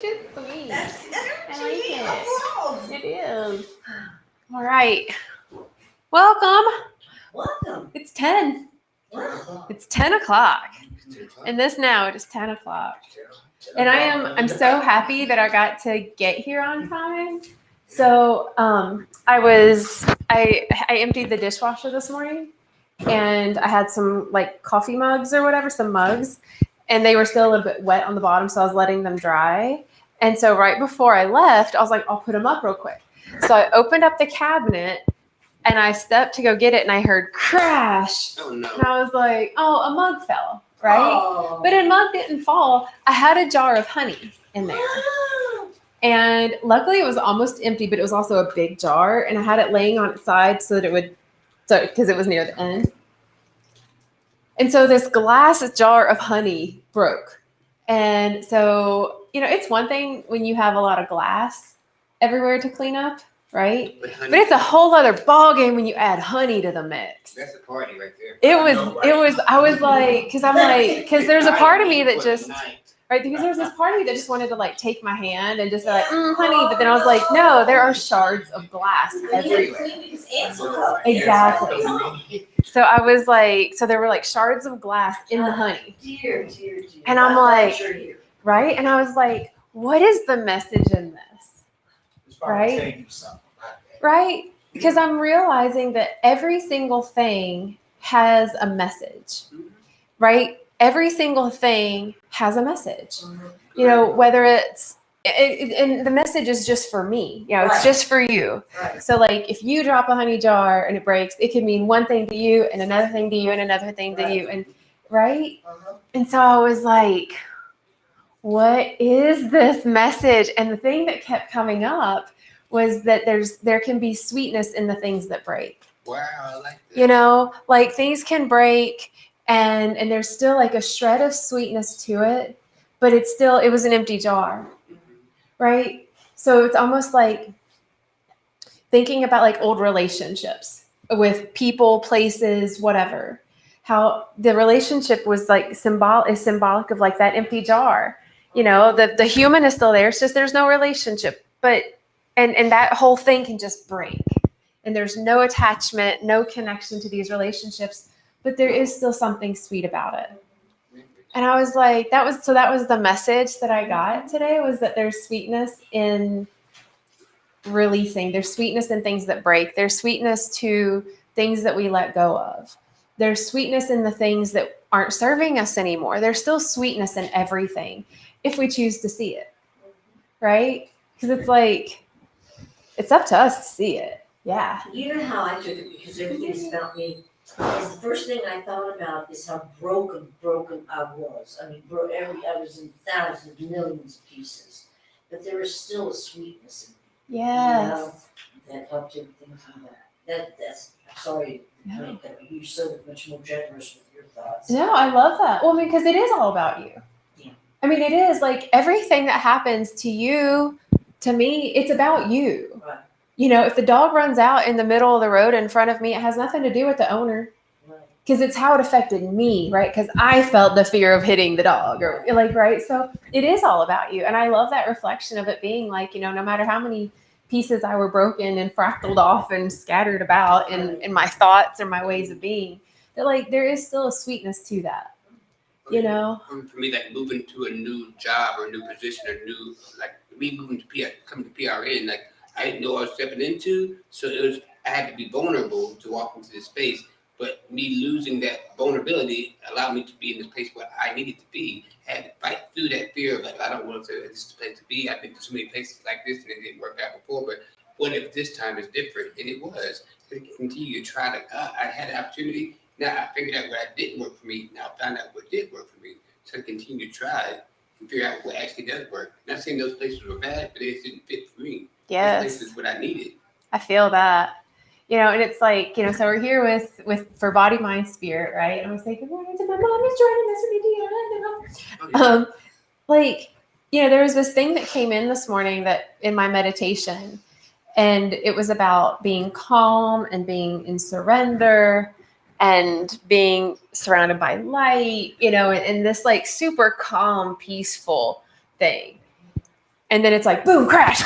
It's sweet. That's I like it. It is. All right. Welcome. Welcome. It's 10. Wow. It's 10 o'clock. And this now it is 10 o'clock. And I'm so happy that I got to get here on time. So I emptied the dishwasher this morning and I had some like coffee mugs or whatever, some mugs, and they were still a little bit wet on the bottom, so I was letting them dry. And so right before I left, I was like, I'll put them up real quick. So I opened up the cabinet and I stepped to go get it and I heard crash. Oh no. And I was like, oh, a mug fell, right? Oh. But a mug didn't fall. I had a jar of honey in there. Wow. And luckily it was almost empty, but it was also a big jar. And I had it laying on its side so that it would, because it was near the end. And so this glass jar of honey broke. And so, it's one thing when you have a lot of glass everywhere to clean up, right? But it's a whole other ball game when you add honey to the mix. That's a party right there. I was like, because there's a part of me that just, right, because there's this part of me that just wanted to like take my hand and just be like, honey. But then I was like, no, there are shards of glass everywhere. Exactly. So I was like, so there were like shards of glass in the honey. Dear. And I'm like, right? And I was like, what is the message in this? Right? Right? Because I'm realizing that every single thing has a message, right? Every single thing has a message. Whether it's, and the message is just for me. It's just for you. Right. So like if you drop a honey jar and it breaks, it could mean one thing to you and another thing to you and another thing to you. And right? And so I was like, what is this message? And the thing that kept coming up was that there can be sweetness in the things that break. Wow, I like that. Like things can break and there's still like a shred of sweetness to it, but it was an empty jar, right? So it's almost like thinking about like old relationships with people, places, whatever, how the relationship was like symbolic of like that empty jar. The human is still there. It's just there's no relationship, but and that whole thing can just break. And there's no attachment, no connection to these relationships, but there is still something sweet about it. And I was like, that was the message that I got today, was that there's sweetness in releasing. There's sweetness in things that break. There's sweetness to things that we let go of. There's sweetness in the things that aren't serving us anymore. There's still sweetness in everything if we choose to see it, right? Because it's like, it's up to us to see it. Yeah. You know how I took it, because everything's about me. Is the first thing I thought about is how broken I was. I mean, I was in thousands, millions of pieces, but there was still a sweetness in me. Yes. That helped everything come back. That's sorry. No. You're so much more generous with your thoughts. No, I love that. Well, because it is all about you. Yeah. I mean, it is like everything that happens to you, to me, it's about you. Right. If the dog runs out in the middle of the road in front of me, it has nothing to do with the owner. Because it's how it affected me, right? Because I felt the fear of hitting the dog, or like, right? So it is all about you. And I love that reflection of it being like, no matter how many pieces I were broken and fractaled off and scattered about in my thoughts or my ways of being, that like there is still a sweetness to that. For me, like moving to a new job or a new position or new, like me moving to coming to PRN, like I didn't know what I was stepping into. So I had to be vulnerable to walk into this space. But me losing that vulnerability allowed me to be in this place where I needed to be. I had to fight through that fear of like, I don't want to, this is the place to be. I've been to so many places like this and it didn't work out before, but what if this time is different? And it was. To continue to try to, I had an opportunity. Now I figured out what didn't work for me. Now I found out what did work for me. So I continue to try and figure out what actually does work. Not saying those places were bad, but they just didn't fit for me. Yes. Those places what I needed. I feel that. And it's like, so we're here with for body, mind, spirit, right? And I was like, good morning to my mom who's joining us with me. There was this thing that came in this morning that in my meditation, and it was about being calm and being in surrender and being surrounded by light, and this like super calm, peaceful thing. And then it's like boom, crash,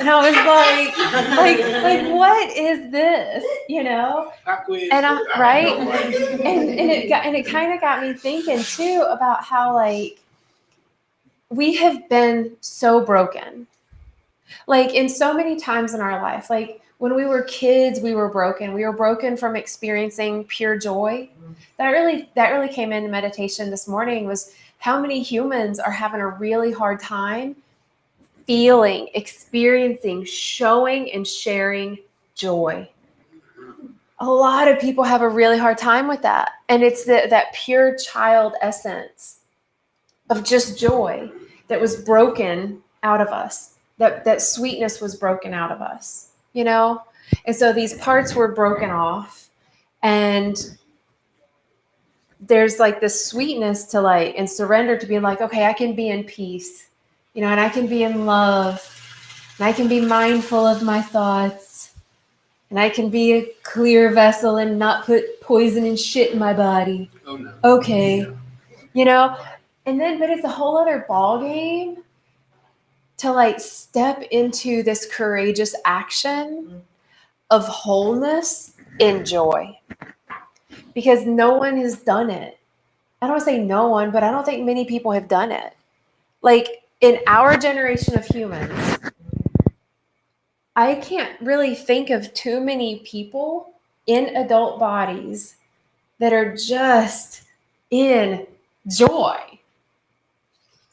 and I was like, what is this? You know? Pop quiz. And right? Right? And it kind of got me thinking too about how like we have been so broken. Like in so many times in our life, like when we were kids, we were broken. We were broken from experiencing pure joy. That really came into meditation this morning was how many humans are having a really hard time feeling, experiencing, showing, and sharing joy. A lot of people have a really hard time with that. And it's that pure child essence of just joy that was broken out of us. That sweetness was broken out of us, you know? And so these parts were broken off. And there's like this sweetness to like, and surrender to being like, okay, I can be in peace, you know, and I can be in love, and I can be mindful of my thoughts, and I can be a clear vessel and not put poison and shit in my body. Oh no. Okay. You know? And then, but it's a whole other ball game to like step into this courageous action of wholeness in joy. Because no one has done it. I don't want to say no one, but I don't think many people have done it. Like in our generation of humans, I can't really think of too many people in adult bodies that are just in joy.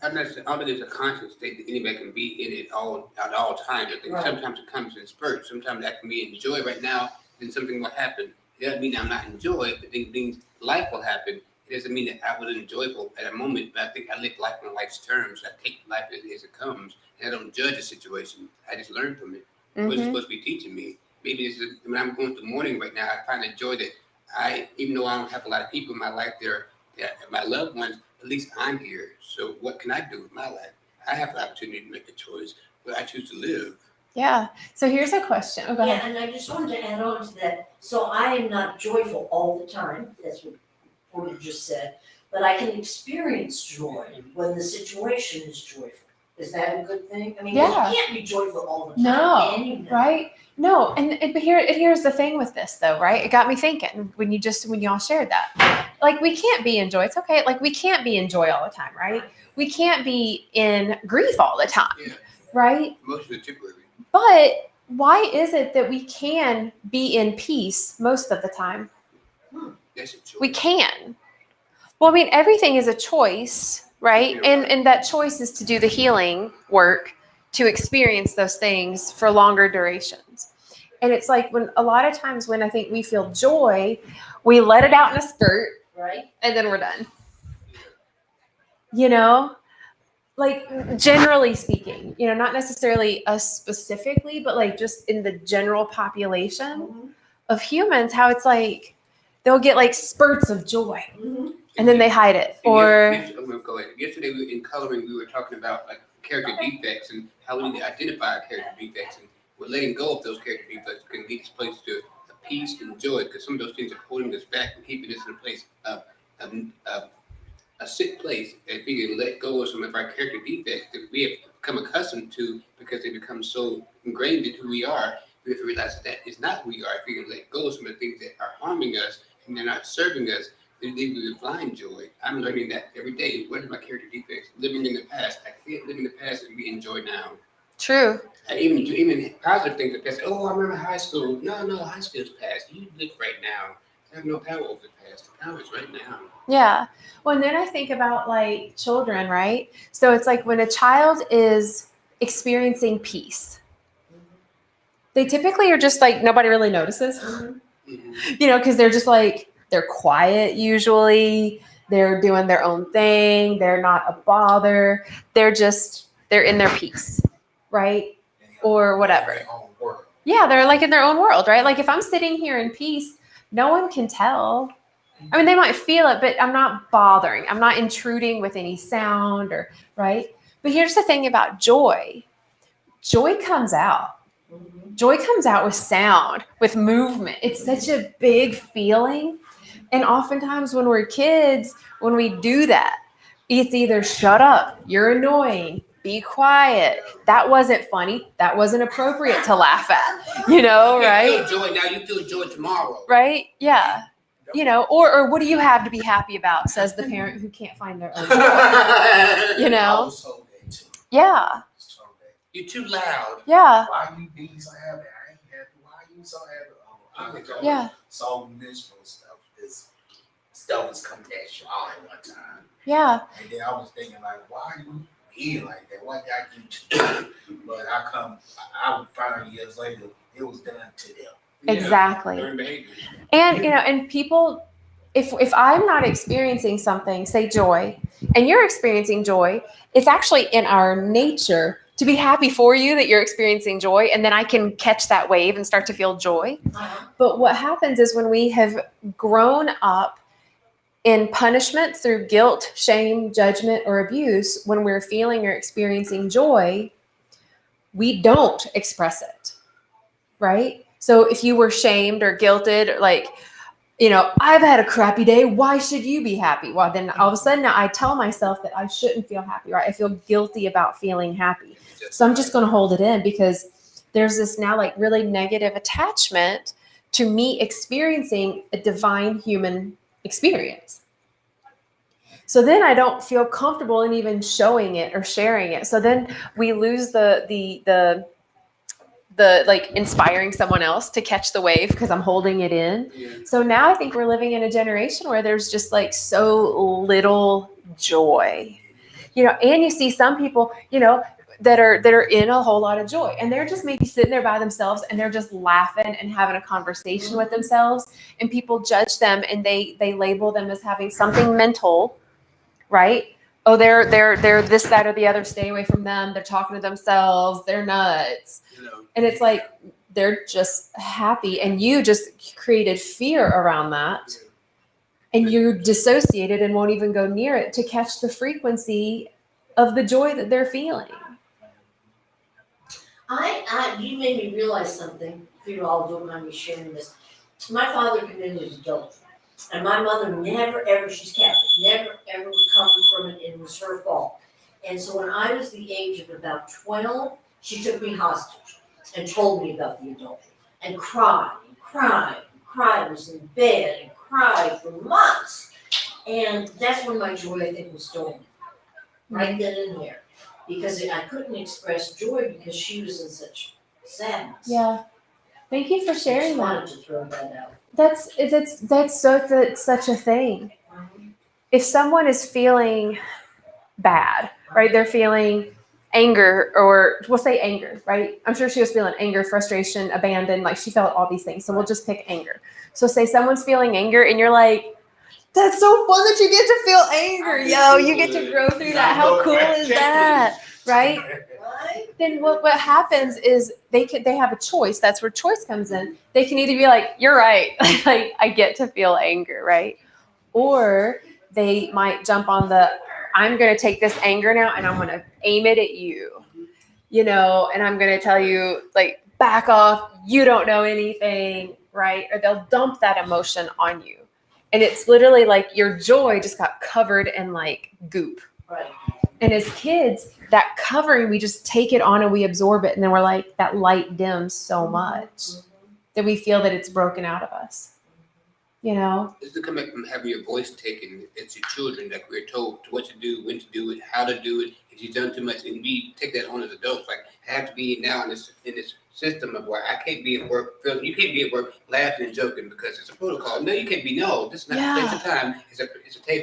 I don't think there's a constant state that anybody can be in it at all times. I think Right. sometimes it comes in spurts. Sometimes I can be in joy right now, then something will happen. It doesn't mean I'm not in joy, but it means life will happen. It doesn't mean that I was enjoyable at a moment, but I think I live life on life's terms. I take life as it comes, and I don't judge the situation. I just learn from it. What's it supposed to be teaching me? Maybe this is when I'm going through mourning right now. I find a joy that even though I don't have a lot of people in my life there, my loved ones, at least I'm here. So what can I do with my life? I have the opportunity to make a choice where I choose to live. Yeah. So here's a question. Oh, go ahead. Yeah, and I just wanted to add on to that. So I am not joyful all the time. That's what Porter just said. But I can experience joy when the situation is joyful. Is that a good thing? I mean, Yeah. you can't be joyful all the time. No, can you? right? No, but here's the thing with this though, right? It got me thinking when y'all shared that. Like we can't be in joy. It's okay. Like we can't be in joy all the time, right? We can't be in grief all the time, Yeah. right? Emotions are temporary. But why is it that we can be in peace most of the time? That's a choice. We can. Well, I mean, everything is a choice, right? And that choice is to do the healing work to experience those things for longer durations. And it's like when a lot of times when I think we feel joy, we let it out in a spurt, Right? and then we're done. You know? Like generally speaking, you know, not necessarily us specifically, but like just in the general population of humans, how it's like they'll get like spurts of joy and then they hide it. Or I'm gonna go ahead. Yesterday in coloring we were talking about like character defects and how we need to identify our character defects, and we're letting go of those character defects can lead this place to a peace and joy, because some of those things are holding us back and keeping us in a place of a sick place. If we can let go of some of our character defects that we have become accustomed to because they become so ingrained in who we are, we have to realize that is not who we are. If we can let go of some of the things that are harming us and they're not serving us, then we will find joy. I'm learning that every day. What are my character defects? Living in the past. I can't live in the past and be in joy now. true. Even positive things like that. Oh, I remember high school. No, high school's past. You live right now. I have no power over the past. The power is right now. Yeah. Well, and then I think about like children, right? So it's like when a child is experiencing peace, they typically are just like nobody really notices, you know, because they're just like, they're quiet usually. They're doing their own thing. They're not a bother. They're in their peace, right? Or whatever. Yeah, they're like in their own world, right? Like if I'm sitting here in peace, no one can tell. I mean, they might feel it, but I'm not bothering. I'm not intruding with any sound or, right? But here's the thing about joy. Joy comes out. Joy comes out with sound, with movement. It's such a big feeling. And oftentimes when we're kids, when we do that, it's either shut up, you're annoying, be quiet. That wasn't funny. That wasn't appropriate to laugh at, you know, right? You feel joy now, you feel joy tomorrow. Right? Yeah. You know, or what do you have to be happy about, says the parent who can't find their own joy, you I know? was told that too. Yeah. I was told that. You're too loud. Yeah. Why you being so happy? I ain't happy. Why you so happy? Oh, Yeah. So miserable stuff is coming at you all at one time. Yeah. And then I was thinking like, why you being like that? What did I do to you? But I would find years later, it was done to them. Exactly. Learned behavior. And, you know, and people, if I'm not experiencing something, say joy, and you're experiencing joy, it's actually in our nature to be happy for you that you're experiencing joy. And then I can catch that wave and start to feel joy. But what happens is when we have grown up in punishment through guilt, shame, judgment, or abuse, when we're feeling or experiencing joy, we don't express it, right? So if you were shamed or guilted, like, you know, I've had a crappy day, why should you be happy? Well, then all of a sudden now I tell myself that I shouldn't feel happy, right? I feel guilty about feeling happy. So I'm just going to hold it in because there's this now like really negative attachment to me experiencing a divine human experience. So then I don't feel comfortable in even showing it or sharing it. So then we lose the like inspiring someone else to catch the wave because I'm holding it in. Yeah. So now I think we're living in a generation where there's just like so little joy, you know, and you see some people, you know, that are in a whole lot of joy and they're just maybe sitting there by themselves and they're just laughing and having a conversation with themselves, and people judge them and they label them as having something mental, right? Oh, they're this, that, or the other. Stay away from them. They're talking to themselves. They're nuts. And it's like they're just happy, and you just created fear around that, and you're dissociated and won't even go near it to catch the frequency of the joy that they're feeling. You made me realize something. If you all don't mind me sharing this, my father committed adultery, and my mother never ever, she's Catholic, never ever recovered from it. It was her fault. And so when I was the age of about 12, she took me hostage and told me about the adultery, and cried and cried and cried. I was in bed and cried for months. And that's when my joy, I think, was stolen. Right then and there. Because I couldn't express joy because she was in such sadness. Yeah. Thank you for sharing I that. just wanted to throw that out. That's such a thing. If someone is feeling bad, right? They're feeling anger, or we'll say anger, right? I'm sure she was feeling anger, frustration, abandoned, like she felt all these things. So we'll just pick anger. So say someone's feeling anger and you're like, that's so fun that you get to feel anger. Yo, you get to grow through that. How cool is that? Right? Then what happens is they have a choice. That's where choice comes in. They can either be like, you're right. Like, I get to feel anger, right? Or they might jump on the, I'm going to take this anger now and I'm going to aim it at you, you know, and I'm going to tell you, like, back off. You don't know anything, right? Or they'll dump that emotion on you. And it's literally like your joy just got covered in like goop. Right. And as kids, that covering, we just take it on and we absorb it. And then we're like, that light dims so much that we feel that it's broken out of us. You know? This is coming from having your voice taken as your children, like we're told what to do, when to do it, how to do it. If you've done too much, and we take that on as adults, like I have to be now in this system of where I can't be at work. You can't be at work laughing and joking because it's a protocol. No, you can't be. No, this is not a place and time. It's a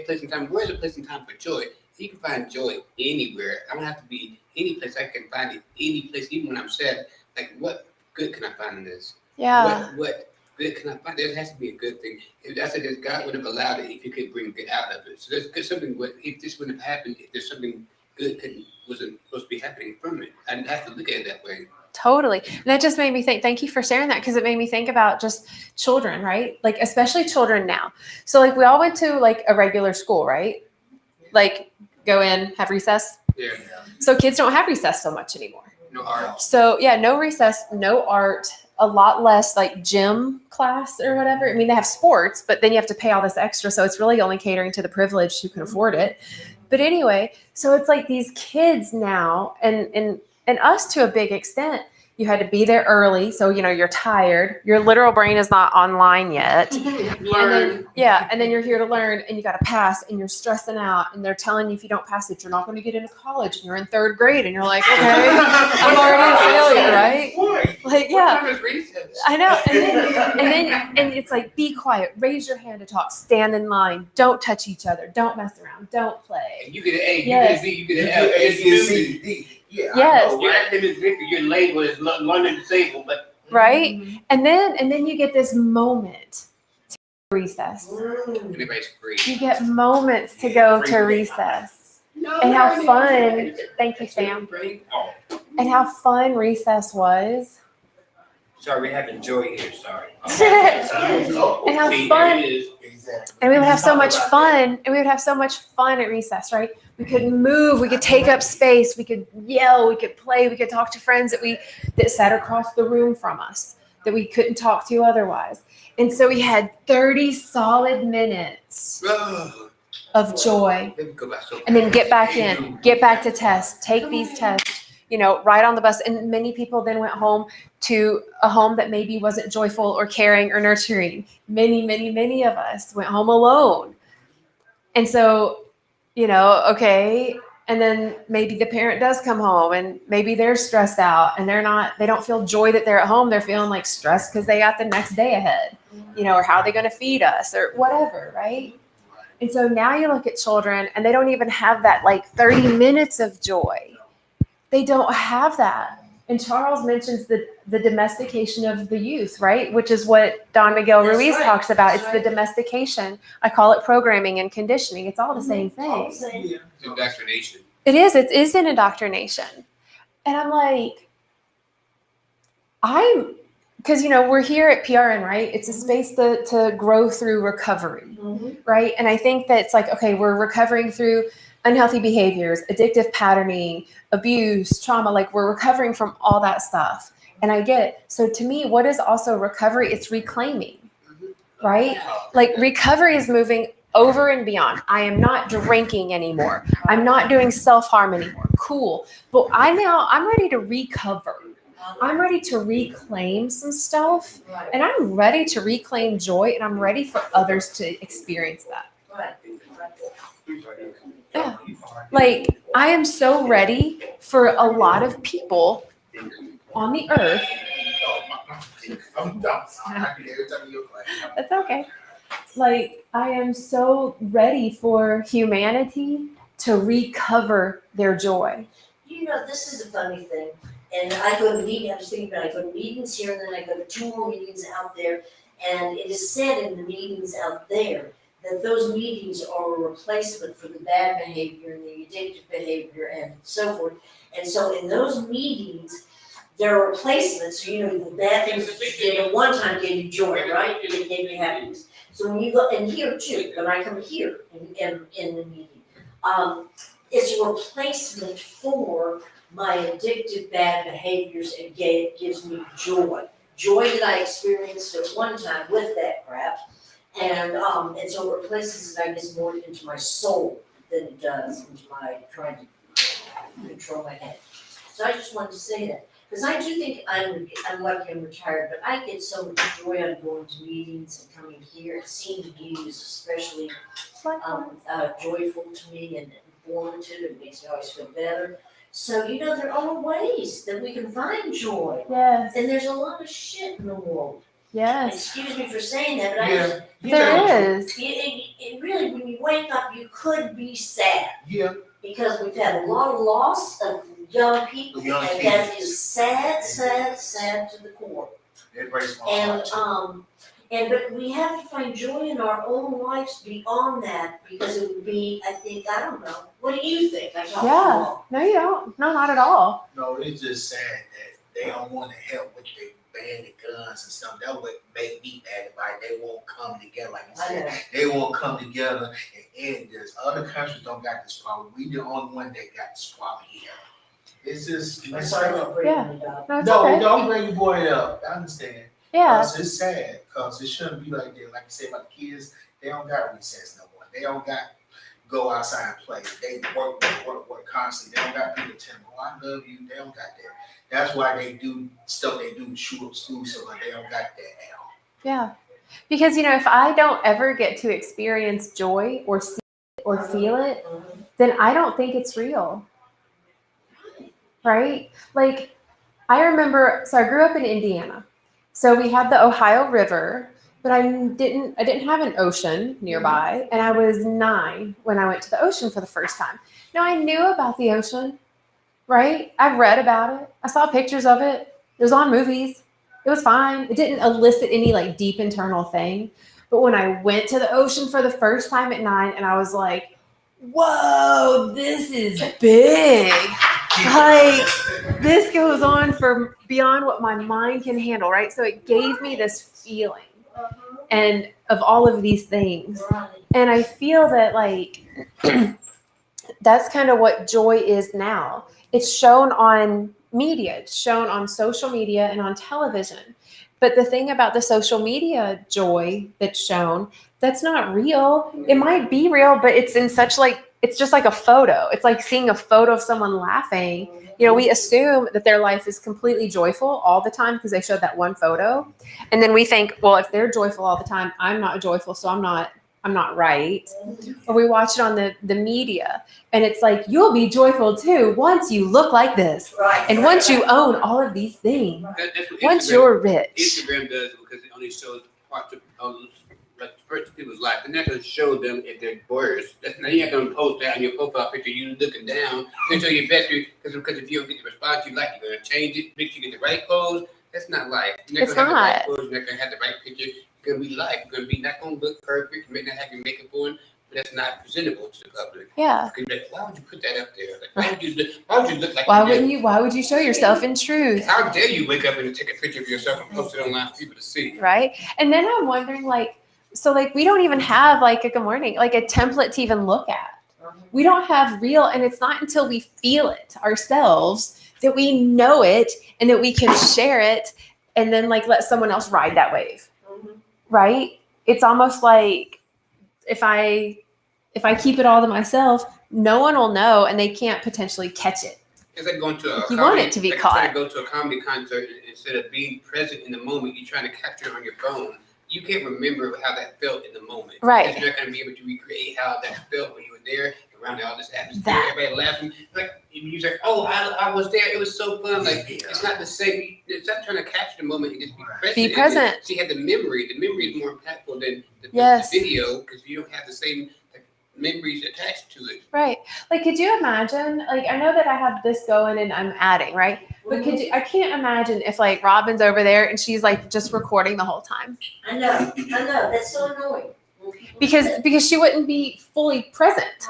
place and time. Where's a place and time for joy? You can find joy anywhere. I don't have to be any place. I can find it any place, even when I'm sad. Like, what good can I find in this? Yeah. What good can I find? There has to be a good thing. If I said that God would have allowed it if you could bring good out of it. So there's something. If this wouldn't have happened, if there's something good wasn't supposed to be happening from it, I didn't have to look at it that way. Totally. And that just made me think, thank you for sharing that, because it made me think about just children, right? Like, especially children now. So like we all went to like a regular school, right? Like go in, have recess. Yeah. So kids don't have recess so much anymore. No art. So yeah, no recess, no art, a lot less like gym class or whatever. I mean, they have sports, but then you have to pay all this extra. So it's really only catering to the privileged who can afford it. But anyway, so it's like these kids now, and us to a big extent, you had to be there early. So, you're tired. Your literal brain is not online yet. Learn. And then you're here to learn, and you got to pass, and you're stressing out, and they're telling you if you don't pass it, you're not going to get into college, and you're in 3rd grade, and you're like, okay, I'm already a failure, right? Like, yeah. What time is recess? I know. And it's like, be quiet, raise your hand to talk, stand in line, don't touch each other, don't mess around, don't play. You get an A, Yes. you get an B, you You get an F. get A, It's B, C, music. D. Yeah, Yes. I know, Your right? academic victory, your label is London disabled, but Right? And then you get this moment to recess. anybody's free. You get moments to go to recess. And how fun, thank you, Sam, Oh, and how fun recess was. sorry, we're having joy here, sorry. And how See, fun. there it is. Exactly. And we would have so much Talk about fun. And we would have so much fun at recess, right? We could move, we could take up space, we could yell, we could play, we could talk to friends that sat across the room from us that we couldn't talk to otherwise. And so we had 30 solid minutes Oh, of joy. let me go back. And then get back in, get back to tests, take these tests, ride on the bus. And many people then went home to a home that maybe wasn't joyful or caring or nurturing. Many of us went home alone. And so, okay. And then maybe the parent does come home and maybe they're stressed out and they don't feel joy that they're at home. They're feeling like stressed because they got the next day ahead, or how are they going to feed us or whatever, right? And so now you look at children and they don't even have that like 30 minutes of joy. They don't have that. And Charles mentions the domestication of the youth, right? Which is what Don Miguel That's Ruiz right. talks about. That's It's right. the domestication. I call it programming and conditioning. It's all the same All the thing. same. Yeah. Indoctrination. It is an indoctrination. And I'm like, because we're here at PRN, right? It's a space to grow through recovery, right? And I think that it's like, okay, we're recovering through unhealthy behaviors, addictive patterning, abuse, trauma, like we're recovering from all that stuff. And I get it. So to me, what is also recovery? It's reclaiming, right? Like recovery is moving over and beyond. I am not drinking anymore. I'm not doing self-harm anymore. Cool. But I'm ready to recover. I'm ready to reclaim some stuff, Right, and I'm ready to reclaim joy, and I'm ready for others to experience that. right. Yeah. Like, I am so ready for a lot of people on the earth. I'm dumb. I do every time you're playing. That's okay. Like, I am so ready for humanity to recover their joy. This is a funny thing, and I go to meetings, I was thinking about it, I go to meetings here, and then I go to 2 more meetings out there, and it is said in the meetings out there that those meetings are a replacement for the bad behavior and the addictive behavior and so forth. And so in those meetings, there are replacements, so the bad things that you did at one time gave you joy, right? It gave you happiness. So when you go, and here too, when I come here in the meeting, it's a replacement for my addictive bad behaviors and gives me joy. Joy that I experienced at one time with that crap. And so it replaces it, I guess, more into my soul than it does into my trying to control my head. So I just wanted to say that. Because I do think I'm lucky I'm retired, but I get so much joy out of going to meetings and coming here. It seems to you is especially joyful to me and informative. It makes me always feel better. So, there are ways that we can find joy. Yes. And there's a lot of shit in the world. Yes. Excuse me for saying that, but Yeah. There is. it really, when you wake up, you could be sad. Yeah. Because we've had a lot of loss of young people, Young and kids. that is sad to the core. It breaks my And, heart. but we have to find joy in our own lives beyond that, because it would be, I think, I don't know, what do you think? I talk to you Yeah. all. No, you don't. No, not at all. No, it's just sad that they don't want to help with the ban the guns and stuff. That would make me mad about it. They won't come together, like you I said. know. They won't come together and end this. Other countries don't got this problem. We the only one that got this problem here. It's just. I'm sorry for bringing it up. No, it's No, okay. don't bring your boy up. I understand. Yeah. Cause it's sad. Cause it shouldn't be like that. Like you said about the kids, they don't got recess no more. They don't got go outside and play. They work constantly. They don't got people telling them, oh, I love you. They don't got that. That's why they do stuff they do to shoot up school, so like they don't got that at all. Yeah. Because, if I don't ever get to experience joy or see it or feel it, then I don't think it's real. Right? Like, I remember, so I grew up in Indiana. So we had the Ohio River, but I didn't have an ocean nearby. And I was 9 when I went to the ocean for the first time. Now, I knew about the ocean, right? I've read about it. I saw pictures of it. It was on movies. It was fine. It didn't elicit any like deep internal thing. But when I went to the ocean for the first time at 9, and I was like, whoa, this is big. Like, this goes on for beyond what my mind can handle, right? So it gave me this feeling and of all of these things. And I feel that like that's kind of what joy is now. It's shown on media, it's shown on social media and on television. But the thing about the social media joy that's shown, that's not real. It might be real, but it's in such like, it's just like a photo. It's like seeing a photo of someone laughing. We assume that their life is completely joyful all the time because they showed that one photo. And then we think, well, if they're joyful all the time, I'm not joyful, so I'm not right. Or we watch it on the media, and it's like, you'll be joyful too once you look like this. Right. And once you own all of these things. That's what Once you're rich. Instagram does, because it only shows parts of like parts of people's life. They're not going to show them if they're worse. That's not, you're not going to post that on your profile picture. You looking down. You're going to show your best because if you don't get the response you like, you're going to change it. Make sure you get the right clothes. That's not life. You're It's not going to have not. the right clothes. You're not going to have the right picture. It's going to be life. You're going to be not going to look perfect. You may not have your makeup on, but that's not presentable to the public. Yeah. You can be like, why would you put that up there? Like, why would you look like Why would you show yourself in truth? How dare you wake up and take a picture of yourself and post it online for people to see? Right? And then I'm wondering, like, so like we don't even have like a good morning, like a template to even look at. We don't have real, and it's not until we feel it ourselves that we know it and that we can share it and then like let someone else ride that wave. Right? It's almost like if I keep it all to myself, no one will know and they can't potentially catch it. It's like going to a You want it to be like caught. trying to go to a comedy concert and instead of being present in the moment, you're trying to capture it on your phone. You can't remember how that felt in the moment. Right. Because you're not going to be able to recreate how that felt when you were there around all this atmosphere, everybody laughing. Like you're like, oh, I was there. It was so fun. Like it's not the same. It's not trying to capture the moment. You just be present. Be present. So you have the memory. The memory is more impactful than the video because you don't have the same memories attached to it. Right. Like, could you imagine, like, I know that I have this going and I'm adding, right? But I can't imagine if like Robin's over there and she's like just recording the whole time. I know, that's so annoying. Because she wouldn't be fully present,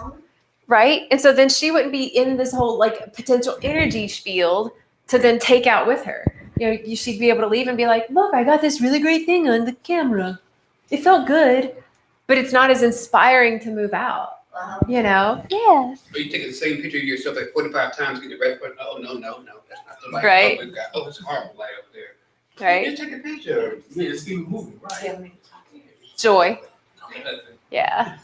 right? And so then she wouldn't be in this whole like potential energy field to then take out with her. She'd be able to leave and be like, look, I got this really great thing on the camera. It felt good, but it's not as inspiring to move out. Yes. Or you take the same picture of yourself like 45 times, get the right foot. Oh no, that's not the light. Right. Oh, it's a horrible light up there. Right. Just take a picture. Yeah, it's keep moving, right? Joy. Yeah.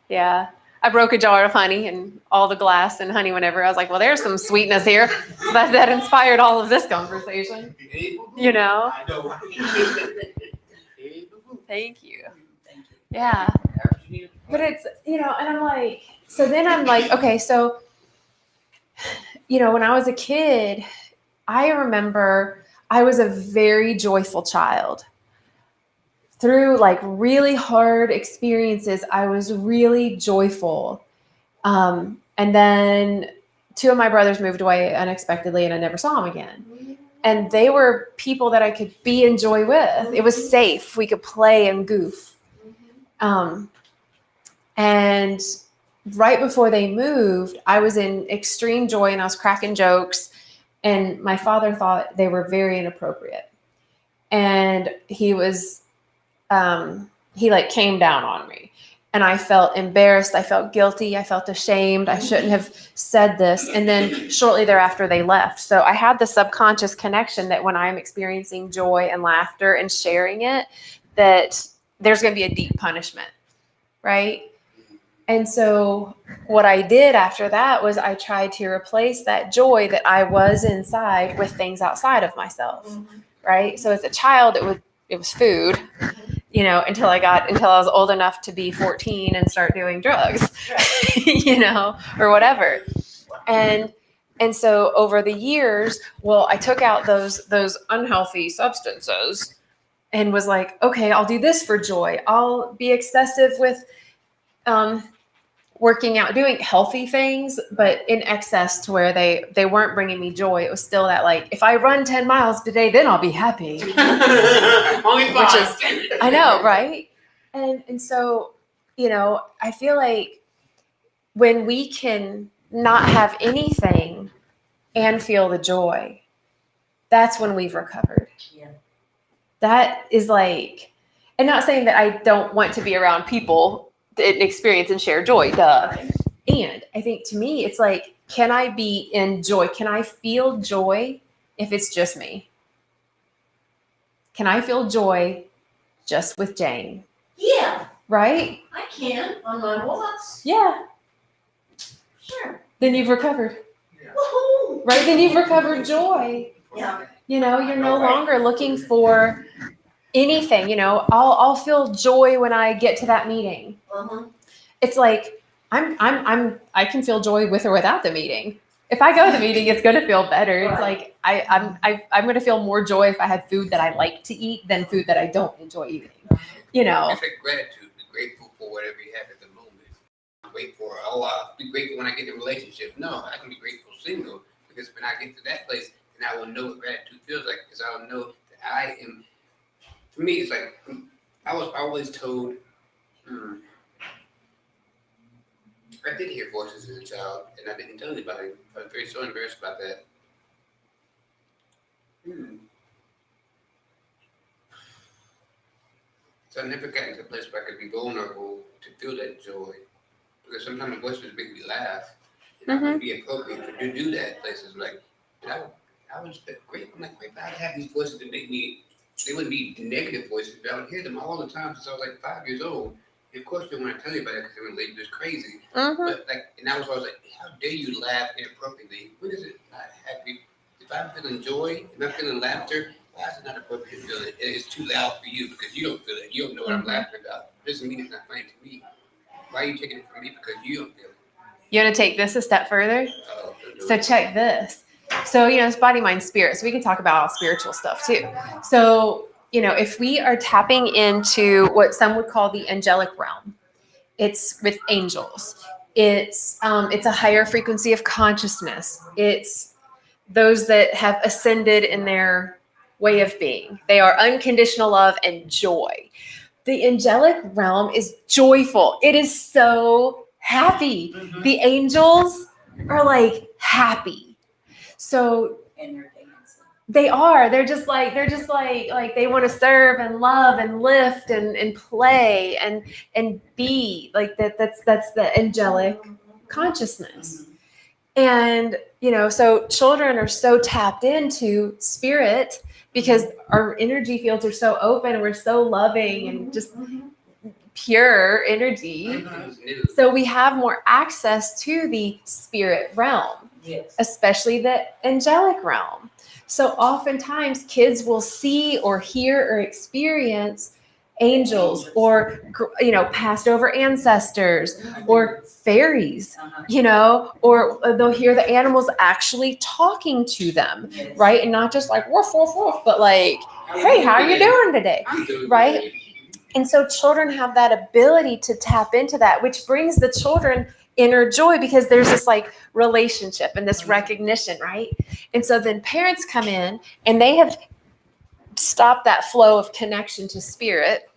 Yeah. I broke a jar of honey and all the glass and honey whenever. I was like, well, there's some sweetness here. So that inspired all of this conversation. I know. Thank you. Yeah. But it's, and I'm like, so then I'm like, okay, so, when I was a kid, I remember I was a very joyful child. Through like really hard experiences, I was really joyful. And then 2 of my brothers moved away unexpectedly and I never saw them again. And they were people that I could be in joy with. It was safe. We could play and goof. And right before they moved, I was in extreme joy and I was cracking jokes. And my father thought they were very inappropriate. And he was, he like came down on me. And I felt embarrassed. I felt guilty. I felt ashamed. I shouldn't have said this. And then shortly thereafter, they left. So I had the subconscious connection that when I'm experiencing joy and laughter and sharing it, that there's going to be a deep punishment, right? And so what I did after that was I tried to replace that joy that I was inside with things outside of myself, right? So as a child, it was food, you know, until I was old enough to be 14 and start doing drugs, you know, or whatever. And so over the years, well, I took out those unhealthy substances and was like, okay, I'll do this for joy. I'll be excessive with working out, doing healthy things, but in excess to where they weren't bringing me joy. It was still that, like, if I run 10 miles today, then I'll be happy. Only Which five. I know, right? And so, you know, I feel like when we can not have anything and feel the joy, that's when we've recovered. Yeah. That is like, and not saying that I don't want to be around people that experience and share joy, duh. And I think to me, it's like, can I be in joy? Can I feel joy if it's just me? Can I feel joy just with Jane? Yeah, Right? I can on my walks. Yeah. Sure. Then you've recovered. Woohoo! Right? Then you've recovered joy. Yeah. You know, you're no longer looking for anything. You know, I'll feel joy when I get to that meeting. Uh-huh. It's like I can feel joy with or without the meeting. If I go to the meeting, it's going to feel better. It's like I'm going to feel more joy if I had food that I like to eat than food that I don't enjoy eating. You know. It's like gratitude. Be grateful for whatever you have at the moment. Grateful. Be grateful when I get in a relationship. No, I can be grateful single because when I get to that place, then I will know what gratitude feels like because I will know that I am. For me, it's like I was always told. I did hear voices as a child, and I didn't tell anybody. I was very so embarrassed about that. So I never got into a place where I could be vulnerable to feel that joy. Because sometimes the voices make me laugh. And I would be appropriate to do that. Places like, I was grateful. I'm like, grateful I would have these voices that make me, they wouldn't be negative voices, but I would hear them all the time since I was like 5 years old. And of course, they want to tell you about it because they would label you as crazy. But like, and I was always like, how dare you laugh inappropriately? What is it not happy? If I'm feeling joy, if I'm feeling laughter, why is it not appropriate to feel it? It's too loud for you because you don't feel it. You don't know what I'm laughing about. It doesn't mean it's not funny to me. Why are you taking it from me? Because you don't feel it. You want to take this a step further? Oh, So check this. So, you know, it's body, mind, spirit. So we can talk about spiritual stuff too. So, you know, if we are tapping into what some would call the angelic realm, it's with angels. It's a higher frequency of consciousness. It's those that have ascended in their way of being. They are unconditional love and joy. The angelic realm is joyful. It is so happy. The angels are like happy. So And they're dancing. they are. They're just like they want to serve and love and lift and play and be like that. That's the angelic consciousness. And you know, so children are so tapped into spirit because our energy fields are so open and we're so loving and just pure energy. So we have more access to the spirit realm, Yes. especially the angelic realm. So oftentimes kids will see or hear or experience angels or, you know, passed over ancestors or fairies, you know, or they'll hear the animals actually talking to them, Yes. right? And not just like woof, woof, woof, but like, hey, how are you doing today? Right? And so children have that ability to tap into that, which brings the children inner joy because there's this like relationship and this recognition, right? And so then parents come in and they have stopped that flow of connection to spirit.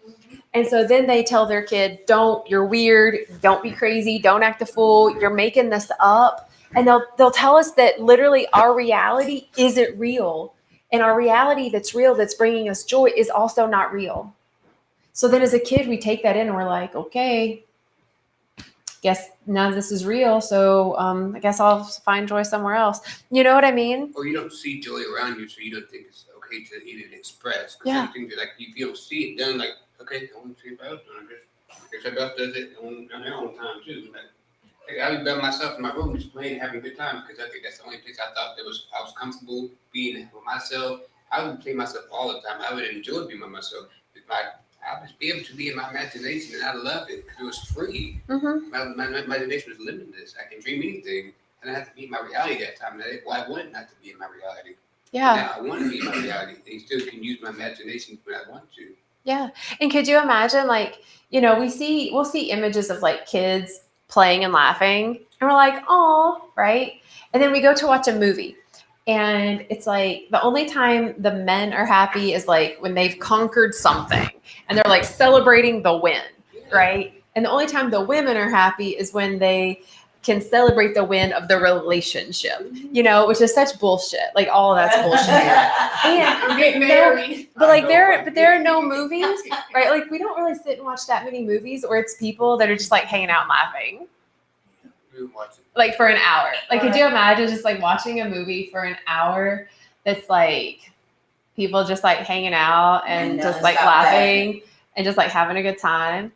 And so then they tell their kid, you're weird, don't be crazy, don't act a fool, you're making this up. And they'll tell us that literally our reality isn't real. And our reality that's real, that's bringing us joy, is also not real. So then as a kid, we take that in and we're like, okay, guess none of this is real. So I guess I'll find joy somewhere else. You know what I mean? Or you don't see joy around you, so you don't think it's okay to even express. Because Yeah. some things are like, if you don't see it done, like, okay, I want to see if I was doing this. Everybody else does it on their own time too. Like, I be by myself in my room just playing, having a good time because I think that's the only place I thought I was comfortable being with myself. I would play myself all the time. I would enjoy being by myself. If I would be able to be in my imagination, and I loved it because it was free. Mm-hmm. My imagination was limitless. I can dream anything, and I have to be in my reality that time. Why wouldn't I have to be in my reality? Yeah. Now I want to be in my reality. They still can use my imagination when I want to. Yeah. And could you imagine, like, we'll see images of like kids playing and laughing, and we're like, oh, right. And then we go to watch a movie, and it's like the only time the men are happy is like when they've conquered something and they're like celebrating the win, right? And the only time the women are happy is when they can celebrate the win of the relationship, which is such bullshit. Like all of that's bullshit. I'm getting married. But like there are no movies, right? Like we don't really sit and watch that many movies where it's people that are just like hanging out and laughing. We would watch it. Like for an hour. Like could you imagine just like watching a movie for an hour that's like people just like hanging out and just like laughing and just like having a good time?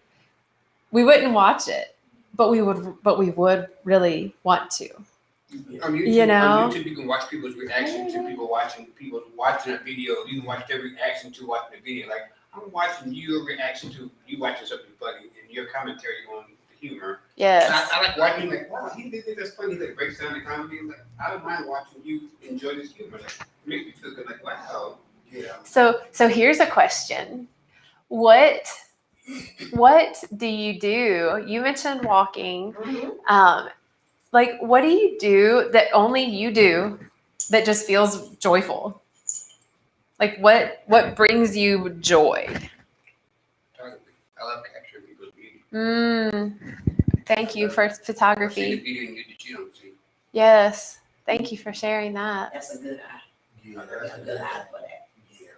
We wouldn't watch it, but we would really want to. On YouTube, you can watch people's reaction to people watching a video. You can watch their reaction to watching the video. Like I'm watching your reaction to you watching something funny and your commentary on the humor. Yes. And I like watching like, wow, he did this funny. Like breaks down the comedy. Like I don't mind watching you enjoy this humor. Like it makes me feel good. Like wow. Yeah. So here's a question. What do you do? You mentioned walking. Like, what do you do that only you do that just feels joyful? Like, what brings you joy? I love capturing people's beauty. Thank you for I see the photography. beauty in you that you don't see. Yes. Thank you for sharing that. That's a good eye. Yeah, That's a good eye for that. Yeah.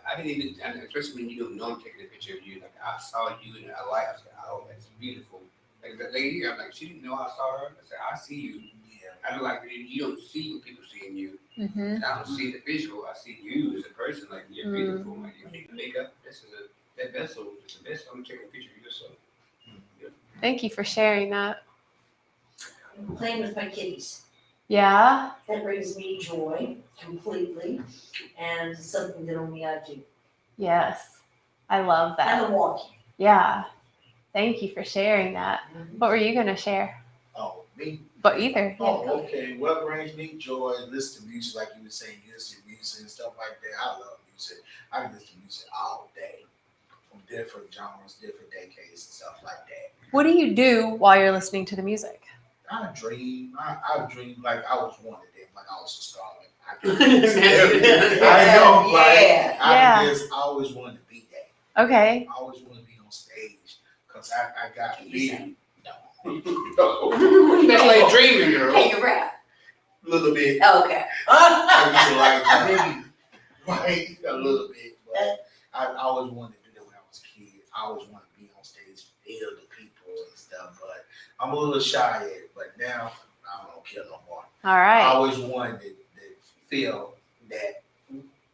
I didn't even, especially when you don't know I'm taking a picture of you. Like I saw you in a light. I said, "Oh, that's beautiful." Like the lady here, I'm like, she didn't know I saw her. I said, "I see you." Yeah. I don't like you don't see what people see in you. Mm-hmm. And I don't see the visual. I see you as a person. Like you're beautiful. Like you need makeup. That vessel is the best. I'm taking a picture of yourself. Thank you for sharing that. Playing with my kitties. Yeah. That brings me joy completely, and something that only I do. Yes. I love that. And the walking. Yeah. Thank you for sharing that. What were you going to share? Oh, me? But either. Oh, okay. What brings me joy is listen to music, like you were saying, listen to music and stuff like that. I love music. I can listen to music all day from different genres, different decades and stuff like that. What do you do while you're listening to the music? I dream. I dream like I was one of them, like I was a star. I know, Yeah. I just always wanted to be that. Okay. I always wanted to be on stage because I got big. That's like dreaming, girl. Can you rap? A little bit. Okay. I used to like right, a little bit, but I always wanted to do that when I was a kid. I always wanted to be on stage, feel the people and stuff, but I'm a little shy at it, but now I don't care no more. All I right. always wanted to feel that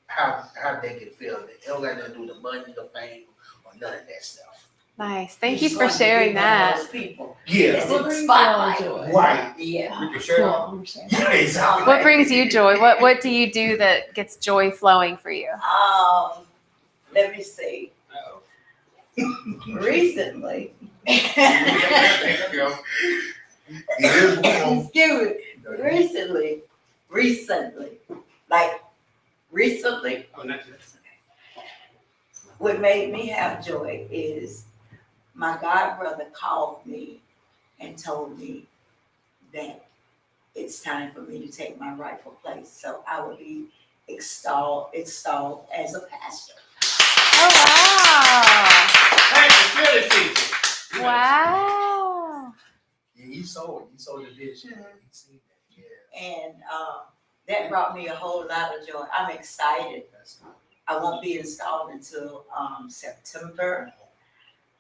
how they can feel that it don't got nothing to do with the money, the fame, or none of that stuff. Nice. Thank you for sharing that. People. Yeah. It's in the spotlight. Right. Yeah. We can share. Yeah, exactly. What brings you joy? What do you do that gets joy flowing for you? Let me see. Uh-oh. Recently. Girl. Excuse me. Recently. Like recently. Oh, not just. What made me have joy is my god brother called me and told me that it's time for me to take my rightful place. So I will be installed as a pastor. Oh Hey, it's wow! Wow! Yeah, he sold the vision. He seen that. Yeah. And that brought me a whole lot of joy. I'm excited. That's good. I won't be installed until September,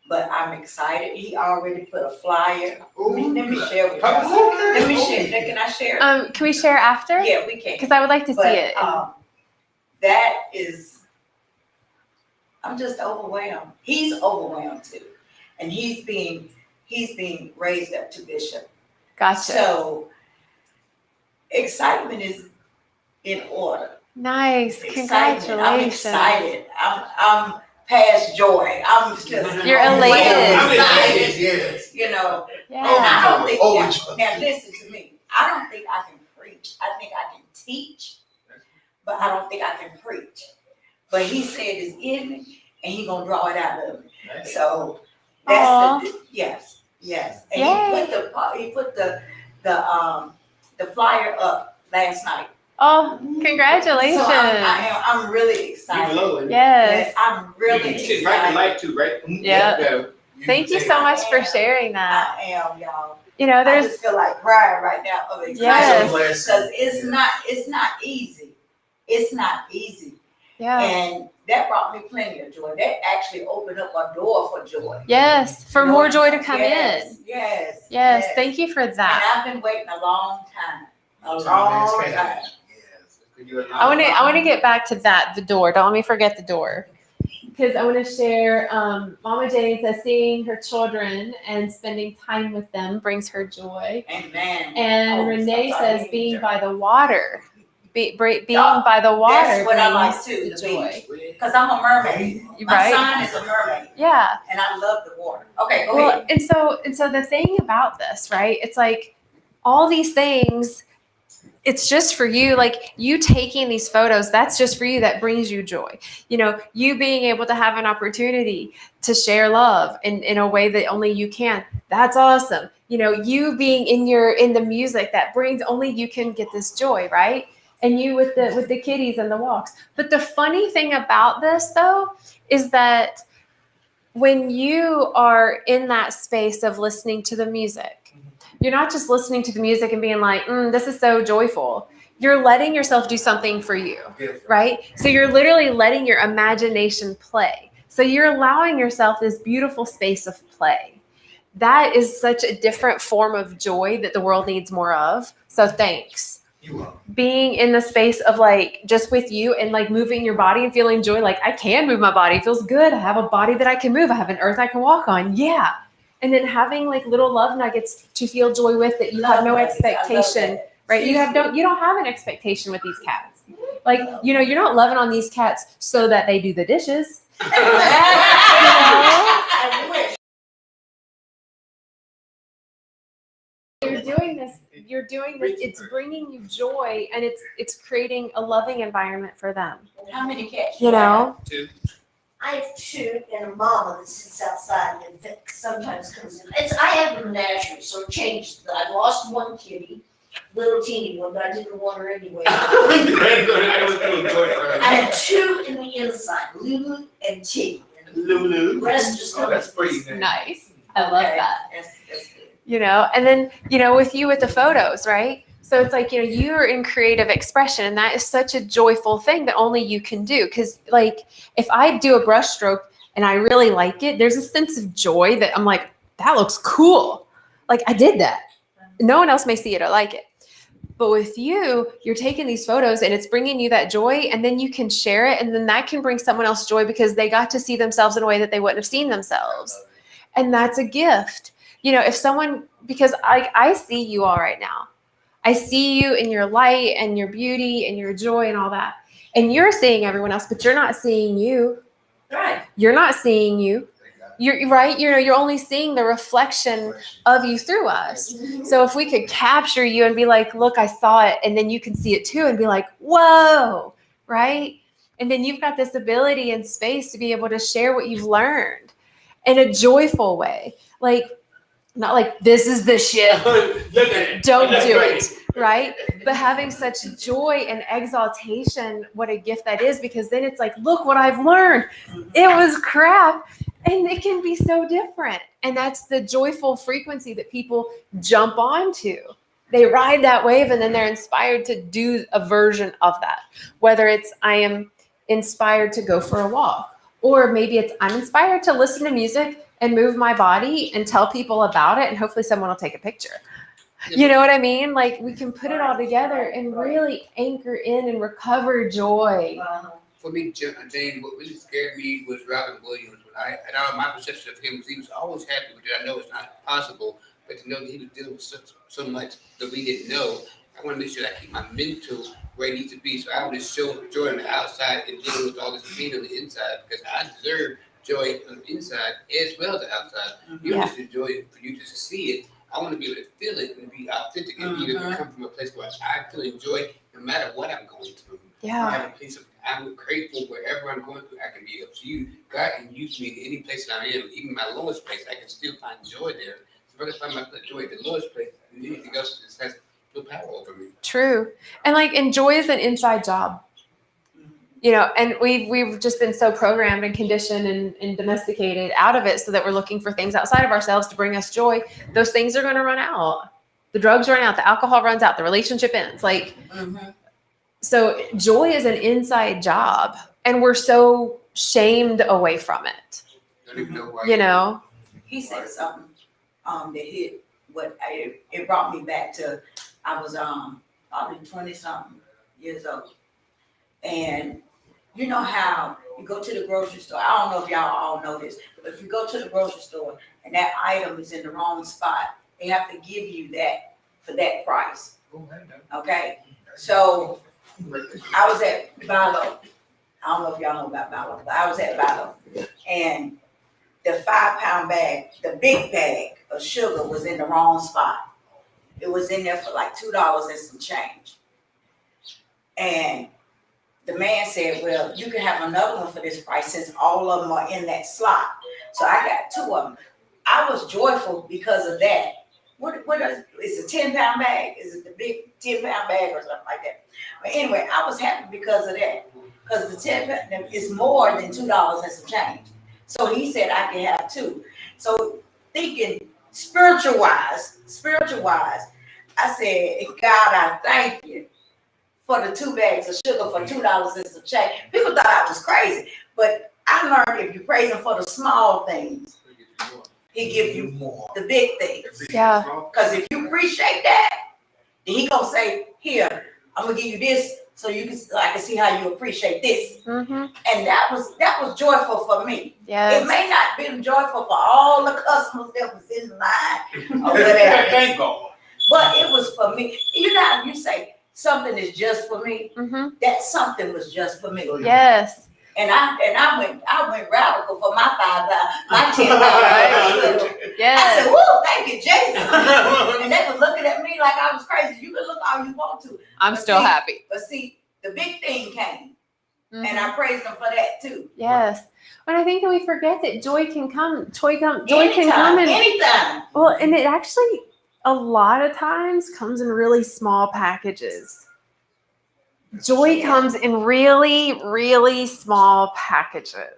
but I'm excited. He already put a flyer. Let me share with you. Let me share. Can I share? Can we share after? Yeah, we can. Because I would like to see it. That is, I'm just overwhelmed. He's overwhelmed too. and he's being raised up to bishop. Gotcha. So excitement is in order. Nice. Excitement. I'm Congratulations. excited. I'm past joy. I'm just You're I'm elated. excited. Yes. You know, Yeah. and I don't think Overjoyed. now listen to me. I don't think I can preach. I think I can teach, but I don't think I can preach. But he said it's in me, and he gonna draw it out of me. So that's yes. And Yay. he put the flyer up last night. Oh, congratulations. So I'm really You excited. glowing. Yes. I'm really You should write the excited. light too, right? Yeah. Yeah. Thank you so much for sharing that. I am, y'all. You know, I there's just feel like crying right now of excitement Yes. because it's not easy. It's not easy. yeah. And that brought me plenty of joy. That actually opened up a door for joy. Yes. For You know? more joy to come Yes, in. Yes. Yes. Thank you for And that. I've been waiting a long time. A Yes. long time. I want to get back to that, the door. Don't let me forget the door. Because I want to share, Mama Jane says seeing her children and spending time with them brings her joy. Amen. And Oh, Renee sometimes says I being need by the water, being Yeah, by the water that's what I like brings too, the the joy. Because I'm a mermaid. My Right? son is a mermaid. Yeah. And I love the water. Okay, go Well, ahead. and so the thing about this, right? It's like all these things, it's just for you. Like you taking these photos, that's just for you. That brings you joy. You know, you being able to have an opportunity to share love in a way that only you can. That's awesome. You know, you being in the music that brings only you can get this joy, right? And you with the kitties and the walks. But the funny thing about this though is that when you are in that space of listening to the music, you're not just listening to the music and being like, this is so joyful. You're letting yourself do something for you, right? So you're literally letting your imagination play. So you're allowing yourself this beautiful space of play. That is such a different form of joy that the world needs more of. So thanks. Being in the space of like just with you and like moving your body and feeling joy. Like I can move my body. It feels good. I have a body that I can move. I have an earth I can walk on. Yeah. And then having like little love nuggets to feel joy with that you have no expectation, right? You don't have an expectation with these cats. Like, you know, you're not loving on these cats so that they do the dishes. I wish. You're doing this, it's bringing you joy and it's creating a loving environment for them. How many cats? You know? Two. I have two and a mama that sits outside and that sometimes comes in. I have them naturally, so it changes. I lost one kitty, little teeny one, but I didn't want her anyway. I had two in the inside, Lulu and Tiggy. Lulu. The rest just Oh, come. that's pretty nice. Nice. I love that. That's good. You know, and then, you know, with you with the photos, right? So it's like, you know, you're in creative expression and that is such a joyful thing that only you can do. Cause like if I do a brush stroke and I really like it, there's a sense of joy that I'm like, that looks cool. Like I did that. No one else may see it or like it. But with you, you're taking these photos and it's bringing you that joy and then you can share it and then that can bring someone else joy because they got to see themselves in a way that they wouldn't have seen themselves. And that's a gift. You know, if someone, because I see you all right now. I see you in your light and your beauty and your joy and all that. And you're seeing everyone else, but you're not seeing you. Right. You're not seeing you. You're right. You know, you're only seeing the reflection of you through us. So if we could capture you and be like, look, I saw it. And then you can see it too and be like, whoa, right? And then you've got this ability and space to be able to share what you've learned in a joyful way. Like, not like this is the shit. Don't do it, right? But having such joy and exaltation, what a gift that is, because then it's like, look what I've learned. It was crap. And it can be so different. And that's the joyful frequency that people jump onto. They ride that wave and then they're inspired to do a version of that. Whether it's I am inspired to go for a walk, or maybe it's I'm inspired to listen to music and move my body and tell people about it and hopefully someone will take a picture. You know what I mean? Like we can put it all together and really anchor in and recover joy for me, Jane, what really scared me was Robin Williams. My perception of him was he was always happy with it. I know it's not possible, but to know that he was dealing with so much that we didn't know, I want to make sure that I keep my mental where it needs to be. So I want to show joy on the outside and dealing with all this pain on the inside because I deserve joy on the inside as well as the outside. You don't just enjoy it for you just to see it. I want to be able to feel it and be authentic and be able to come from a place where I feel enjoy no matter what I'm going through. Yeah. I have a place of I'm grateful wherever I'm going through. I can be up to you. God can use me in any place that I am, even my lowest place. I can still find joy there. So if I can find my joy at the lowest place, then anything else just has no power over me. True. And joy is an inside job. And we've just been so programmed and conditioned and domesticated out of it so that we're looking for things outside of ourselves to bring us joy. Those things are going to run out. The drugs run out. The alcohol runs out. The relationship ends. So joy is an inside job, and we're so shamed away from it. Don't even know why. He said something that hit it brought me back to I was probably 20-something years old. And you know how you go to the grocery store. I don't know if y'all all know this, but if you go to the grocery store and that item is in the wrong spot, they have to give you that for that price. Okay? So I was at Bilo. I don't know if y'all know about Bilo, but I was at Bilo. And the 5-pound bag, the big bag of sugar was in the wrong spot. It was in there for like $2 and some change. And the man said, well, you can have another one for this price since all of them are in that slot. So I got 2 of them. I was joyful because of that. What is a 10-pound bag? Is it the big 10-pound bag or something like that? But anyway, I was happy because of that. Because the 10 is more than $2 and some change. So he said I can have 2. So thinking spiritual wise, I said, God, I thank you for the 2 bags of sugar for $2 and some change. People thought I was crazy, but I learned if you praise him for the small things, he give you more, the big things. Yeah. Because if you appreciate that, then he gonna say, here, I'm gonna give you this so I can see how you appreciate this. Mm-hmm. And that was joyful for me. Yes. It may not be joyful for all the customers that was in line or whatever. Thank God. But it was for me. You know how you say something is just for me? Mm-hmm. That something was just for me. Yes. And I went radical for my my $10. Yes. I said, woo, thank you, Jesus. And they were looking at me like I was crazy. You can look all you want to. I'm still happy. But see, the big thing came. Mm-hmm. And I praised them for that too. Yes. But I think that we forget that joy can come. Joy can come in anytime. Well, and it actually a lot of times comes in really small packages. Joy comes in really, really small packages.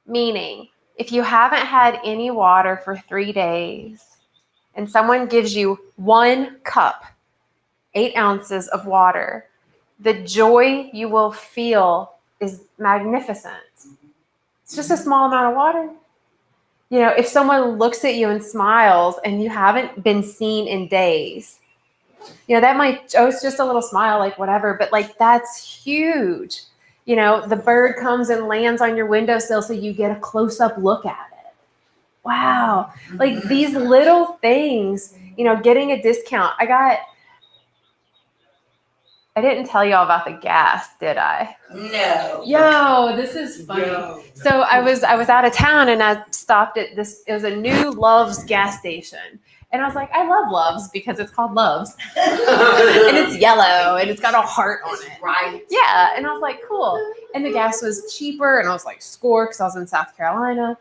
Meaning, if you haven't had any water for 3 days and someone gives you 1 cup, 8 ounces of water, the joy you will feel is magnificent. It's just a small amount of water. If someone looks at you and smiles and you haven't been seen in days, that might, it's just a little smile, like whatever, but like that's huge. The bird comes and lands on your windowsill so you get a close-up look at it. Wow. Like these little things, getting a discount. I didn't tell y'all about the gas, did I? No. Yo, this is funny. No. So I was out of town and I stopped at this. It was a new Love's gas station. And I was like, I love Love's because it's called Love's. And it's yellow and it's got a heart on it. Right. Yeah. And I was like, cool. And the gas was cheaper. And I was like, score, because I was in South Carolina.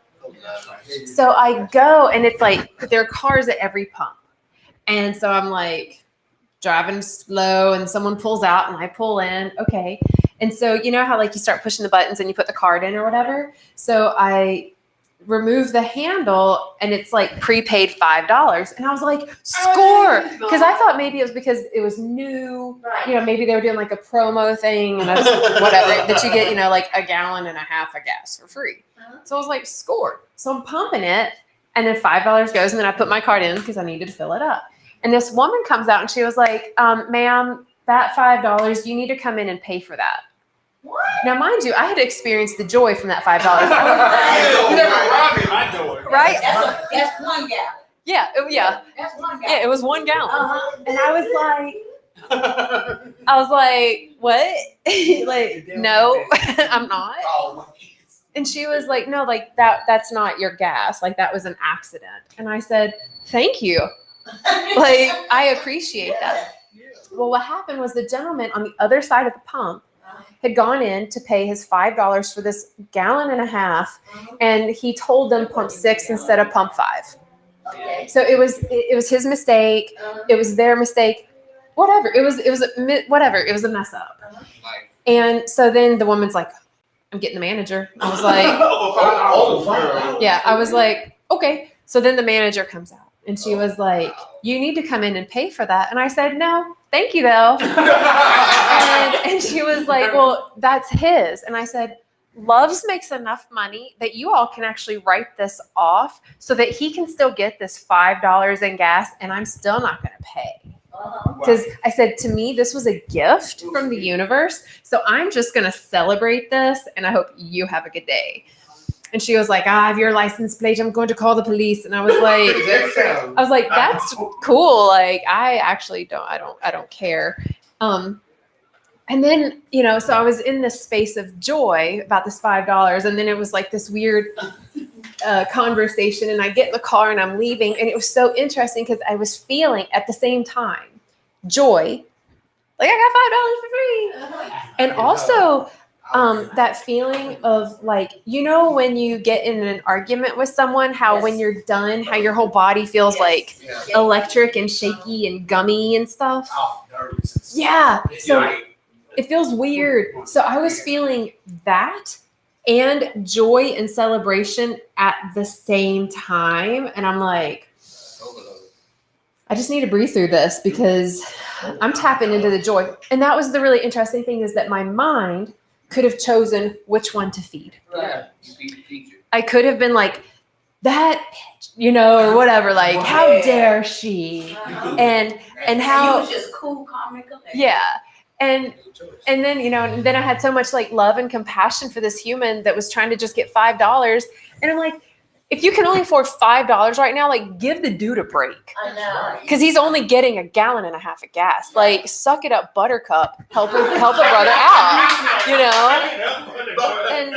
So I go and it's like, there are cars at every pump. And so I'm like driving slow and someone pulls out and I pull in. Okay. And so you know how like you start pushing the buttons and you put the card in or whatever. So I remove the handle and it's like prepaid $5. And I was like, score. Because I thought maybe it was because it was new. Right. Maybe they were doing like a promo thing and whatever that you get, like 1.5 gallons of gas for free. So I was like, score. So I'm pumping it and then $5 goes and then I put my card in because I needed to fill it up. And this woman comes out and she was like, ma'am, that $5, you need to come in and pay for that. What? Now, mind you, I had experienced the joy from that $5. You never robbed me my door. Right? That's one gallon. Yeah, yeah, That's one yeah. gallon. It was 1 gallon, Uh-huh. and I was like, what? Like, no, I'm not. And she was like, no, like that's not your gas. Like that was an accident. And I said, thank you. Like, I appreciate that. Well, what happened was the gentleman on the other side of the pump had gone in to pay his $5 for this 1.5 gallons, and he told them pump 6 instead of pump 5. Okay. So it was his mistake. It was their mistake. Whatever. It was whatever. It was a mess up. Like, And so then the woman's like, I'm getting the manager. I was like, yeah, I was like, okay. So then the manager comes out and she was like, you need to come in and pay for that. And I said, no, thank you though. And she was like, well, that's his. And I said, Loves makes enough money that you all can actually write this off so that he can still get this $5 in gas and I'm still not going to pay. Because I said, to me, this was a gift from the universe. So I'm just going to celebrate this and I hope you have a good day. And she was like, I have your license plate. I'm going to call the police. And I was like, that's cool. Like, I actually I don't care. And then, so I was in this space of joy about this $5. And then it was like this weird conversation. And I get in the car and I'm leaving. And it was so interesting because I was feeling at the same time joy. Like, I got $5 for free. And also that feeling of like, when you get in an argument with someone, how when you're done, how your whole body feels like electric and shaky and gummy and stuff. Yeah. So it feels weird. So I was feeling that and joy and celebration at the same time. And I'm like, I just need to breathe through this because I'm tapping into the joy. And that was the really interesting thing, is that my mind could have chosen which one to feed. yeah, I could have been like, that bitch, or whatever, like, how dare she? And how, you was just cool, calm, and collected. yeah. And then, and then I had so much like love and compassion for this human that was trying to just get $5. And I'm like, if you can only afford $5 right now, like, give the dude a break. I know. Because he's only getting 1.5 gallons of gas. Like, suck it up, Buttercup. Help a brother out, And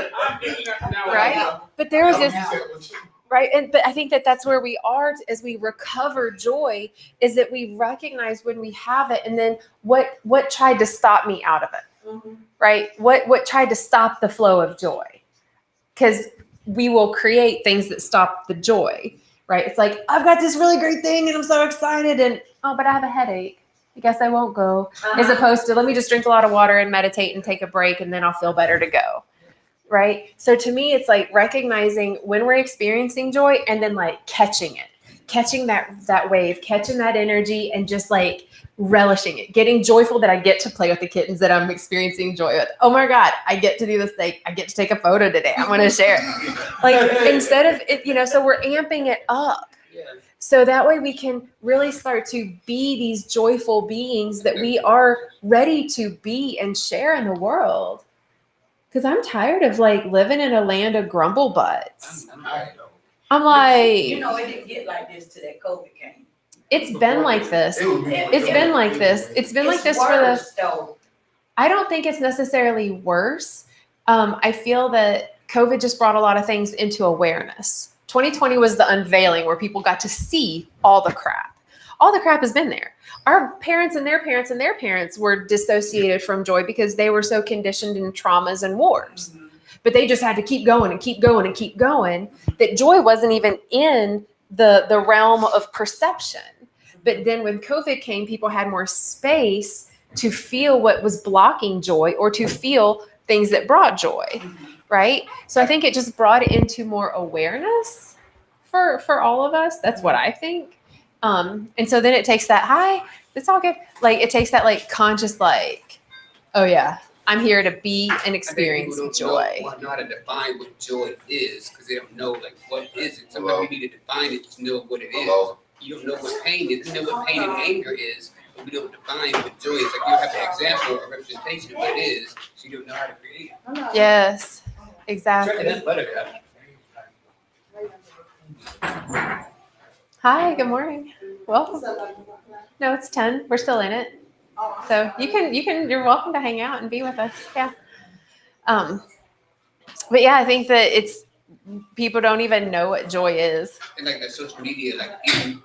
right? But there was this, right? But I think that that's where we are as we recover joy, is that we recognize when we have it, and then what tried to stop me out of it, right? What tried to stop the flow of joy? Because we will create things that stop the joy, right? It's like, I've got this really great thing and I'm so excited, and but I have a headache. I guess I won't go. As opposed to, let me just drink a lot of water and meditate and take a break and then I'll feel better to go. Right? So to me, it's like recognizing when we're experiencing joy and then like catching that wave, catching that energy and just like relishing it, getting joyful that I get to play with the kittens that I'm experiencing joy with. Oh my God, I get to do this thing. I get to take a photo today. I'm going to share it. Like, instead of it, so we're amping it up. yeah. So that way we can really start to be these joyful beings that we are ready to be and share in the world. Because I'm tired of like living in a land of grumble butts. I'm like, it didn't get like this till that COVID came. it's been like this. It's been like this. It's been like this for the. Though. I don't think it's necessarily worse. I feel that COVID just brought a lot of things into awareness. 2020 was the unveiling where people got to see all the crap. All the crap has been there. Our parents and their parents and their parents were dissociated from joy because they were so conditioned in traumas and wars. But they just had to keep going and keep going and keep going, that joy wasn't even in the realm of perception. But then when COVID came, people had more space to feel what was blocking joy or to feel things that brought joy, right? So I think it just brought it into more awareness for all of us. That's what I think. And so then it takes that, hi, it's all good. Like, it takes that like conscious, like, oh yeah, I'm here to be and experience joy. Know how to define what joy is, because they don't know like what is it. Sometimes you need to define it to know what it is. You don't know what pain is. You know what pain and anger is, but we don't define what joy is. Like you have an example or representation of what it is, so you don't know how to create it. Yes, Certainly exactly. that's buttercup. Hi, good morning. Welcome. No, it's 10. We're still in it. So you're welcome to hang out and be with us. Yeah. But yeah, I think that people don't even know what joy is. And like the social media, like even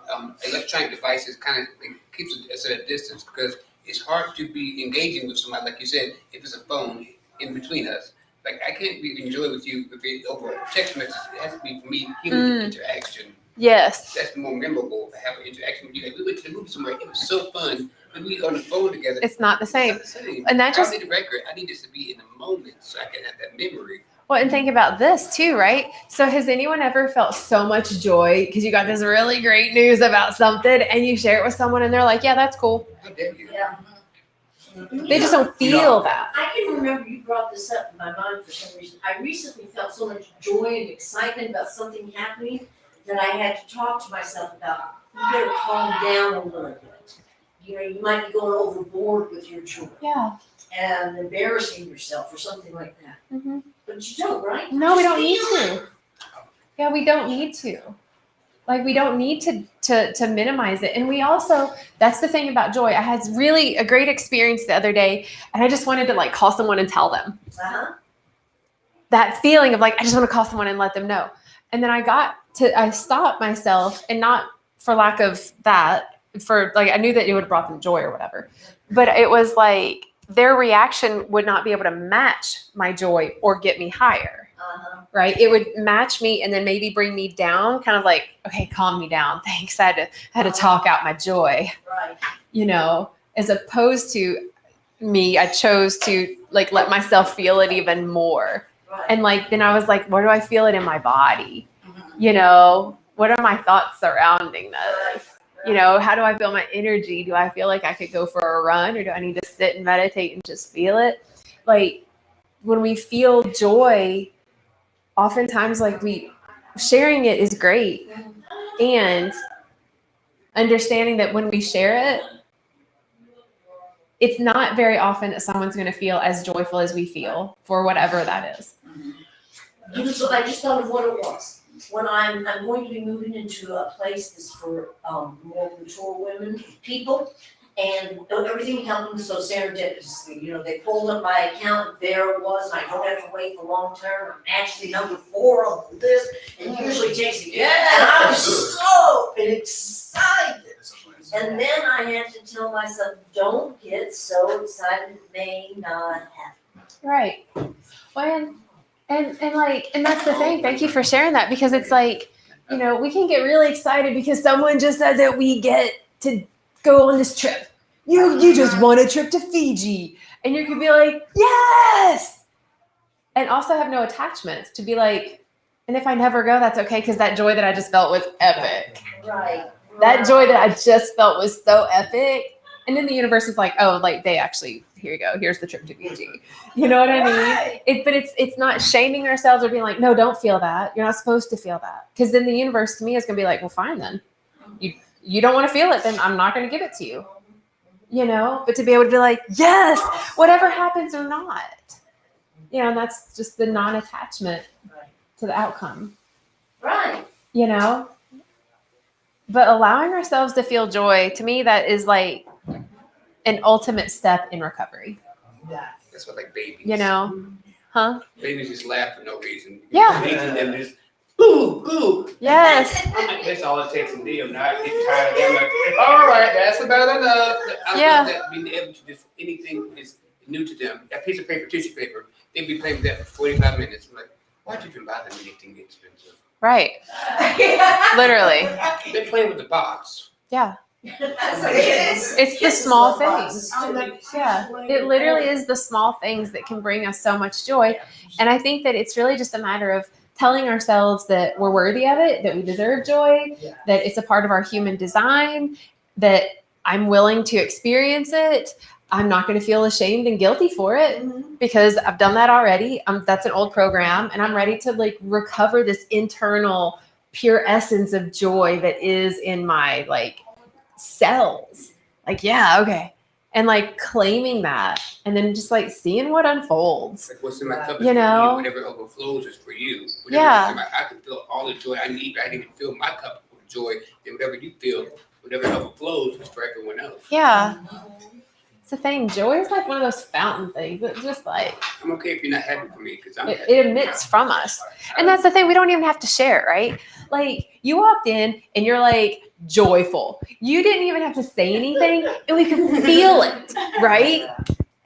electronic devices, kind of keeps us at a distance because it's hard to be engaging with somebody. Like you said, if it's a phone in between us, like I can't be enjoy with you if it's over a text message. It has to be for me human interaction. Yes. That's more memorable to have an interaction with you. Like we went to the movie somewhere, it was so fun. When we on the phone together, It's not the same. it's not the same. And that I just don't need a record. I need this to be in the moment so I can have that memory. Well, and think about this too, right? So has anyone ever felt so much joy because you got this really great news about something and you share it with someone and they're like, yeah, that's cool. How dare you? Yeah. They just don't feel that. I can remember you brought this up in my mind for some reason. I recently felt so much joy and excitement about something happening that I had to talk to myself about. You better calm down a little bit. You know, you might be going overboard with your joy Yeah. and embarrassing yourself or something like that. Mm-hmm. But you don't, right? No, we Just don't need feel it. to. Yeah, we don't need to. Like we don't need to minimize it. And we also, that's the thing about joy. I had really a great experience the other day and I just wanted to like call someone and tell them. Uh-huh. That feeling of like, I just want to call someone and let them know. And then I stopped myself, and not for lack of that, for like, I knew that it would have brought them joy or whatever. But it was like, their reaction would not be able to match my joy or get me higher, Uh-huh. right? It would match me and then maybe bring me down, kind of like, okay, calm me down. Thanks. I had to talk out my joy, Right. you know, as opposed to me, I chose to like let myself feel it even more. Right. And like, then I was like, where do I feel it in my body? You know, what are my thoughts surrounding this? You know, how do I feel my energy? Do I feel like I could go for a run, or do I need to sit and meditate and just feel it? Like when we feel joy, oftentimes like sharing it is great. And understanding that when we share it, it's not very often that someone's going to feel as joyful as we feel for whatever that is. You know, so I just thought of what it was. When I'm going to be moving into a place that's for more mature women, people, and everything happened so serendipitously. You know, they pulled up my account, there it was, and I don't have to wait for long term. I'm actually number 4 on this, and it usually takes me. And I was so excited. And then I had to tell myself, don't get so excited, it may not happen. Right. Well, and that's the thing. Thank you for sharing that, because it's like, you know, we can get really excited because someone just said that we get to go on this trip. You just won a trip to Fiji, and you could be like, yes, and also have no attachments to be like, and if I never go, that's okay, because that joy that I just felt was epic. Right. That joy that I just felt was so epic. And then the universe is like, oh, like they actually, here you go. Here's the trip to Fiji. You know what I mean? But it's not shaming ourselves or being like, no, don't feel that. You're not supposed to feel that. Because then the universe to me is going to be like, well, fine then. You don't want to feel it, then I'm not going to give it to you. You know? But to be able to be like, yes, whatever happens or not. You know, and that's just the non-attachment to the outcome. Right. You know? But allowing ourselves to feel joy, to me, that is like an ultimate step in recovery. That's what like babies. You know? Huh? Babies just laugh for no reason. Yeah. Teaching them just boo, boo. Yes. I'm like, that's all it takes in them. Now I get tired of them. Like, all right, that's about enough. I Yeah. love that being able to just anything is new to them. That piece of paper, tissue paper, they'd be playing with that for 45 minutes. I'm like, why'd you even bother me anything expensive? Right. Literally. They're playing with the box. Yeah. That's like it is. It's the small things. I'm like, Yeah. It literally is the small things that can bring us so much joy. And I think that it's really just a matter of telling ourselves that we're worthy of it, that we deserve joy, that it's a part of our human design, that I'm willing to experience it. I'm not going to feel ashamed and guilty for it because I've done that already. That's an old program, and I'm ready to like recover this internal pure essence of joy that is in my like cells, Like, yeah, okay. And like claiming that and then just like seeing what unfolds. Like what's in my cup is You for know? you. Whatever overflows is for you. Whatever Yeah. is in I can feel all the joy I need, but I didn't fill my cup with joy. And whatever you feel, whatever overflows is for everyone else. Yeah. It's the thing. Joy is like one of those fountain things. It's just like I'm okay if you're not happy for me because I'm happy. it emits from us. And that's the thing. We don't even have to share it, right? Like you walked in and you're like joyful. You didn't even have to say anything and we can feel it, right?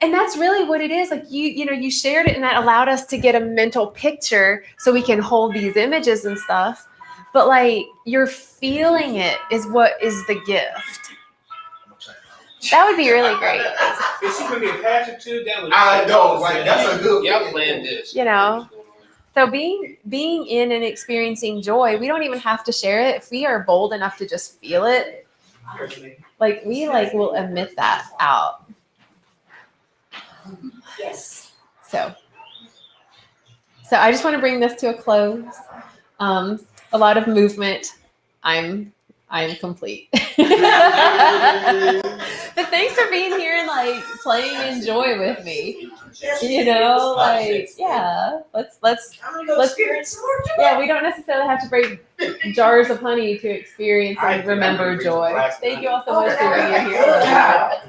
And that's really what it is. Like you shared it and that allowed us to get a mental picture so we can hold these images and stuff. But like you're feeling it is what is the gift. That would be really great. If she could be a pastor too, that would. I know, like that's a good. Yeah, I planned this. You know? So being in and experiencing joy, we don't even have to share it. If we are bold enough to just feel it, like we like will emit that out. Yes. So I just want to bring this to a close. A lot of movement. I'm complete. But thanks for being here and like playing in joy with me. You know, like yeah, let's I'm gonna go experience some more joy. yeah, we don't necessarily have to break jars of honey to experience and remember joy. Thank you all so much for being here.